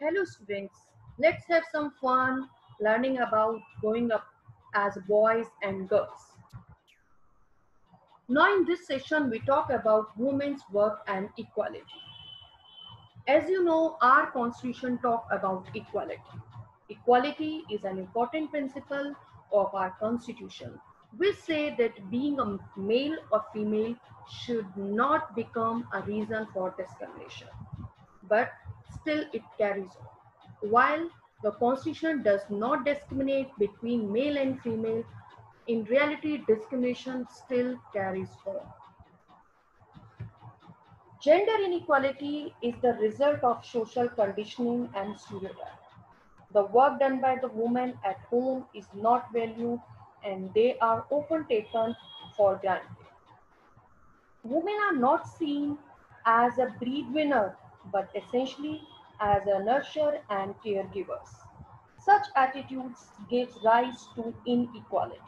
Hello students, let's have some fun learning about growing up as boys and girls. Now in this session we talk about women's work and equality. As you know, our constitution talk about equality. Equality is an important principle of our constitution. We say that being a male or female should not become a reason for discrimination, but still it carries on. While the Constitution does not discriminate between male and female, in reality, discrimination still carries on. Gender inequality is the result of social conditioning and stereotype. The work done by the women at home is not valued and they are often taken for granted. Women are not seen as a breadwinner but essentially as a nurturer and caregivers. Such attitudes gives rise to inequality.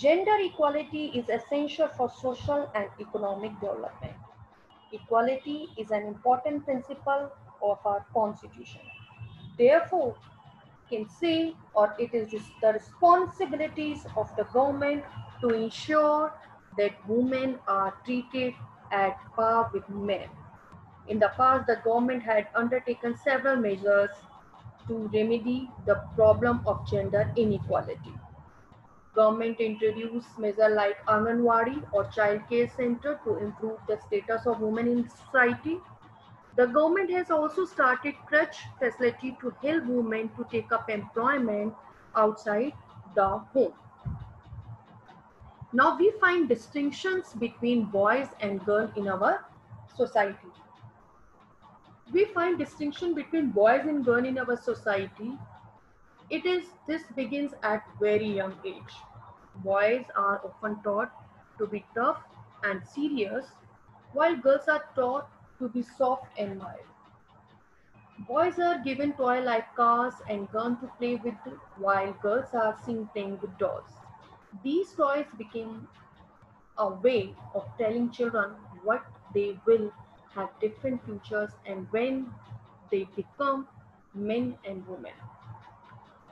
Gender equality is essential for social and economic development. Equality is an important principle of our constitution. Therefore, can say or it is the responsibilities of the government to ensure that women are treated at par with men. In the past, the government had undertaken several measures to remedy the problem of gender inequality. Government introduced measures like Anganwadi or Child Care Center to improve the status of women in society. The government has also started crutch facility to help women to take up employment outside the home. Now we find distinctions between boys and girls in our society. We find distinction between boys and girls in our society. This begins at very young age. Boys are often taught to be tough and serious, while girls are taught to be soft and mild. Boys are given toys like cars and guns to play with, while girls are seen playing with dolls. These toys became a way of telling children what they will have different futures and when they become men and women.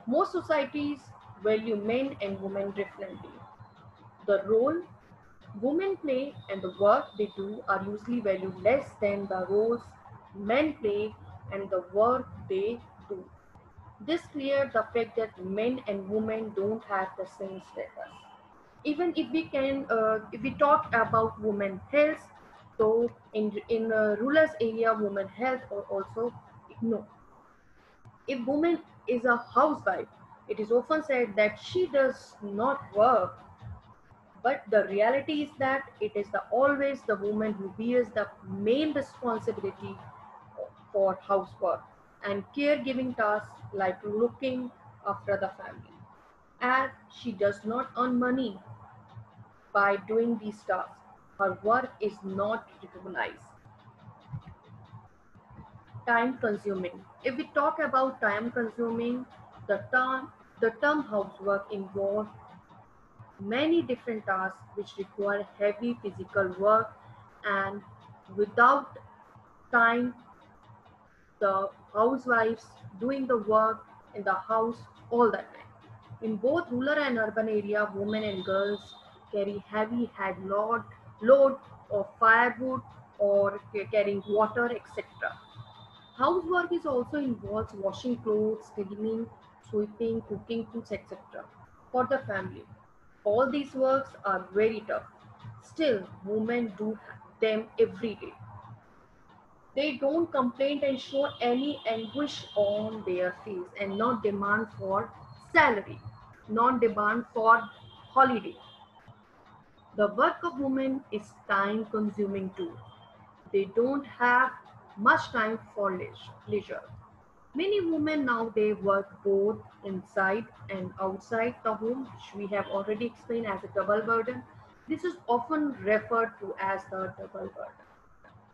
Most societies value men and women differently. The role women play and the work they do are usually valued less than the roles men play and the work they do. This clears the fact that men and women don't have the same status. Even if we talk about women health, so in rural area, women health are also ignored. If woman is a housewife, it is often said that she does not work, but the reality is that it is always the woman who bears the main responsibility for housework and caregiving tasks like looking after the family. As she does not earn money by doing these tasks, her work is not recognized. Time consuming. If we talk about time consuming, the term housework involves many different tasks which require heavy physical work and without time the housewives doing the work in the house all the time. In both rural and urban area, women and girls carry heavy load of firewood or carrying water, etc. Housework is also involves washing clothes, cleaning, sweeping, cooking foods, etc. for the family. All these works are very tough. Still, women do them every day. They don't complain and show any anguish on their face and not demand for salary, not demand for holiday. The work of women is time consuming too. They don't have much time for leisure. Many women now they work both inside and outside the home, which we have already explained as a double burden. This is often referred to as the double burden.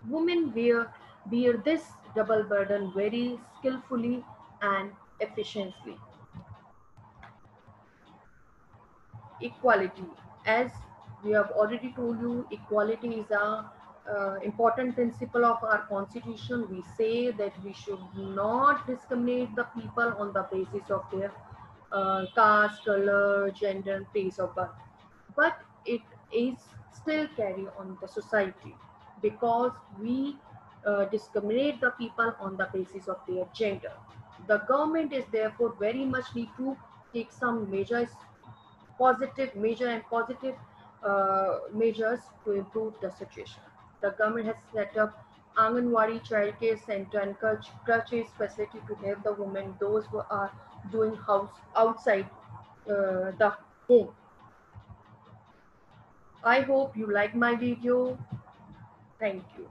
Women bear this double burden very skillfully and efficiently. Equality. As we have already told you, equality is a important principle of our constitution. We say that we should not discriminate the people on the basis of their caste, color, gender, place of birth. But it is still carry on the society because we discriminate the people on the basis of their gender. The government is therefore very much need to take some measures, positive measure and positive measures to improve the situation. The government has set up Anganwadi child care center and crutches facility to help the women, those who are doing house outside the home. I hope you like my video. Thank you.